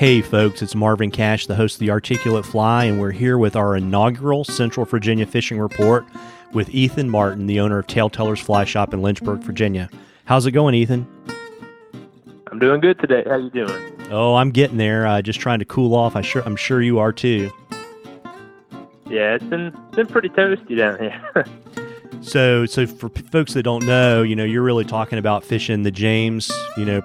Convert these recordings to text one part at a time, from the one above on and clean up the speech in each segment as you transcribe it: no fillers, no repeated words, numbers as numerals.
Hey folks, it's Marvin Cash, the host of The Articulate Fly, and we're here with our inaugural Central Virginia Fishing Report with Ethan Martin, the owner of TaleTellers Fly Shop in Lynchburg, Virginia. How's it going, Ethan? I'm doing good today. How you doing? Oh, I'm getting there. Just trying to cool off. I'm sure you are too. Yeah, it's been pretty toasty down here. So for folks that don't know, you're really talking about fishing the James,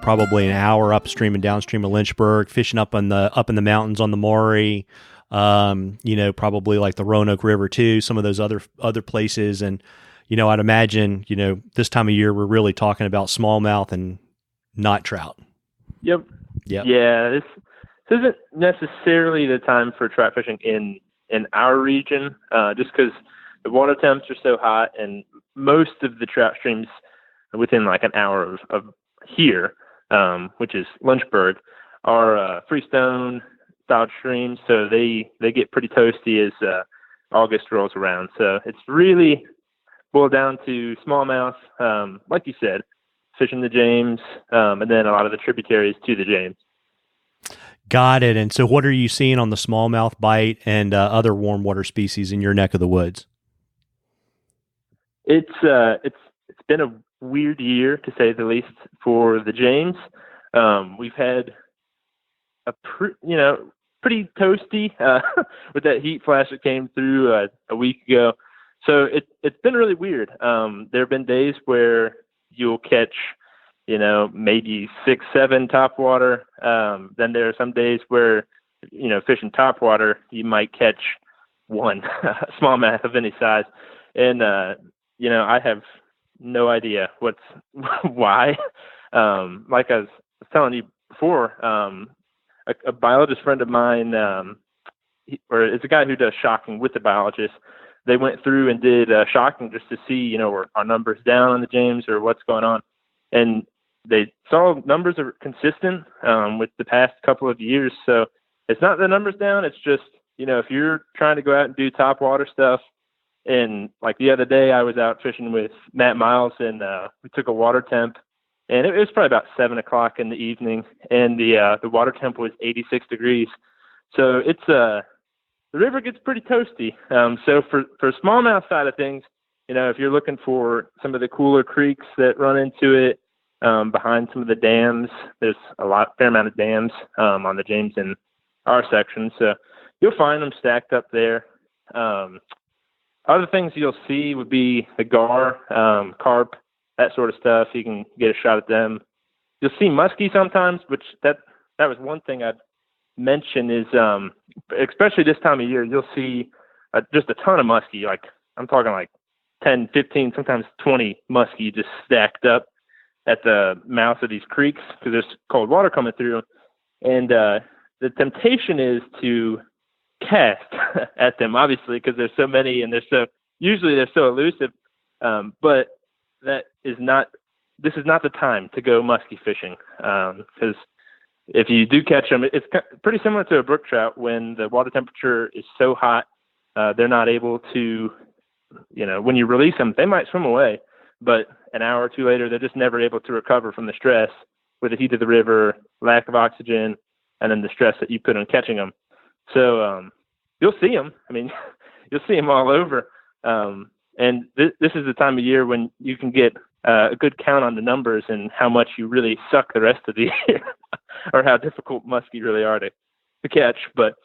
probably an hour upstream and downstream of Lynchburg, fishing up in the mountains on the Maury, probably like the Roanoke River too, some of those other places. And, I'd imagine, this time of year, we're really talking about smallmouth and not trout. Yep. Yeah, this isn't necessarily the time for trout fishing in our region, just because the water temps are so hot, and most of the trout streams within like an hour of here, which is Lynchburg, are freestone style streams, so they get pretty toasty as August rolls around. So it's really boiled down to smallmouth, like you said, fishing the James, and then a lot of the tributaries to the James. Got it. And so what are you seeing on the smallmouth bite and other warm water species in your neck of the woods? It's been a weird year, to say the least, for the James. We've had a pretty toasty with that heat flash that came through a week ago. So it's been really weird. There have been days where you'll catch, maybe 6, 7 topwater. Then there are some days where, fishing topwater, you might catch one smallmouth of any size. And I have no idea why. Like I was telling you before, a biologist friend of mine, or it's a guy who does shocking with the biologist. They went through and did shocking just to see, are our numbers down on the James or what's going on. And they saw numbers are consistent with the past couple of years. So it's not the numbers down. It's just, if you're trying to go out and do top water stuff. And like the other day, I was out fishing with Matt Miles, and we took a water temp, and it was probably about 7:00 in the evening, and the water temp was 86 degrees. So it's the river gets pretty toasty. So for smallmouth side of things, if you're looking for some of the cooler creeks that run into it, behind some of the dams, there's fair amount of dams on the James in our section, so you'll find them stacked up there. Other things you'll see would be the gar, carp, that sort of stuff. You can get a shot at them. You'll see muskie sometimes, which that was one thing I'd mention is, especially this time of year, you'll see just a ton of muskie. Like I'm talking like 10, 15, sometimes 20 muskie just stacked up at the mouth of these creeks because there's cold water coming through. And the temptation is to cast at them, obviously, because there's so many and they're so elusive. But this is not the time to go muskie fishing, because if you do catch them, it's pretty similar to a brook trout. When the water temperature is so hot, they're not able to, when you release them, they might swim away, but an hour or two later, they're just never able to recover from the stress with the heat of the river, lack of oxygen, and then the stress that you put on catching them. So you'll see them. I mean, you'll see them all over. And this is the time of year when you can get a good count on the numbers and how much you really suck the rest of the year, or how difficult muskie really are to catch. But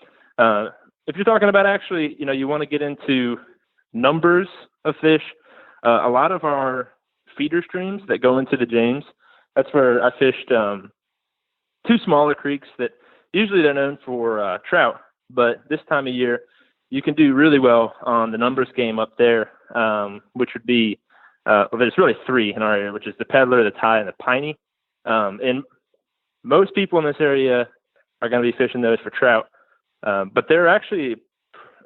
if you're talking about actually, you want to get into numbers of fish, a lot of our feeder streams that go into the James, that's where I fished 2 smaller creeks that usually they're known for trout. But this time of year, you can do really well on the numbers game up there, which would be, there's really 3 in our area, which is the Peddler, the Tie, and the Piney. And most people in this area are going to be fishing those for trout. But there are actually a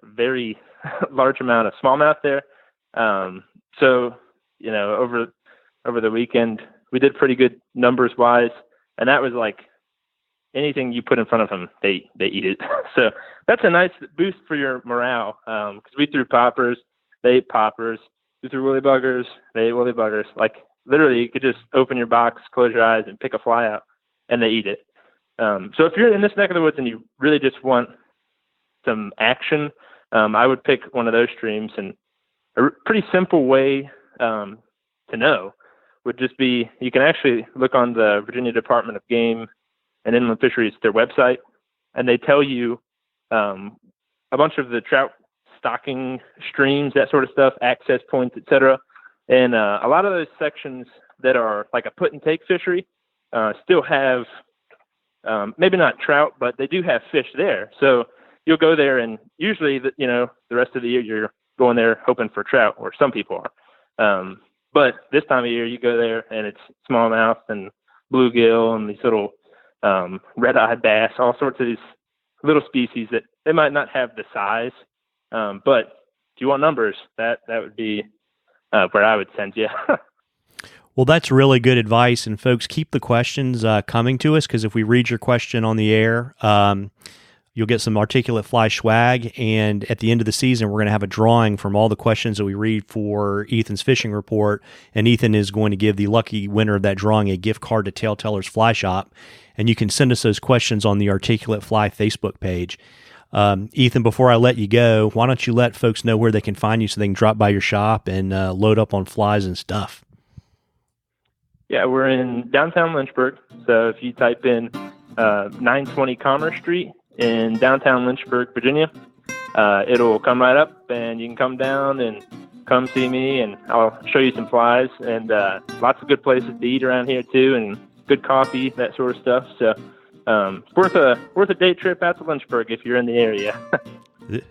very large amount of smallmouth there. So, over the weekend, we did pretty good numbers-wise, and that was like, anything you put in front of them, they eat it. So that's a nice boost for your morale, because we threw poppers, they ate poppers. We threw woolly buggers, they ate woolly buggers. Like literally, you could just open your box, close your eyes, and pick a fly out, and they eat it. So if you're in this neck of the woods and you really just want some action, I would pick one of those streams. And a pretty simple way to know would just be, you can actually look on the Virginia Department of Game and Inland Fisheries, their website, and they tell you a bunch of the trout stocking streams, that sort of stuff, access points, etc. And a lot of those sections that are like a put and take fishery still have maybe not trout, but they do have fish there. So you'll go there, and usually the rest of the year you're going there hoping for trout, or some people are. But this time of year you go there and it's smallmouth and bluegill and these little red-eyed bass, all sorts of these little species that they might not have the size. But if you want numbers, that would be where I would send you. Well, that's really good advice. And folks, keep the questions coming to us, because if we read your question on the air, you'll get some articulate fly swag. And at the end of the season, we're going to have a drawing from all the questions that we read for Ethan's fishing report. And Ethan is going to give the lucky winner of that drawing a gift card to TaleTellers Fly Shop. And you can send us those questions on the Articulate Fly Facebook page. Ethan, before I let you go, why don't you let folks know where they can find you so they can drop by your shop and load up on flies and stuff? Yeah, we're in downtown Lynchburg. So if you type in 920 Commerce Street in downtown Lynchburg, Virginia, it'll come right up, and you can come down and come see me, and I'll show you some flies, and lots of good places to eat around here too, and good coffee, that sort of stuff. So it's worth a day trip out to Lynchburg if you're in the area.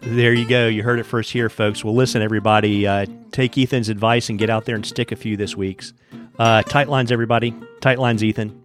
There you go. You heard it first here, folks. Well, listen, everybody, take Ethan's advice and get out there and stick a few this week. Tight lines, everybody. Tight lines, Ethan.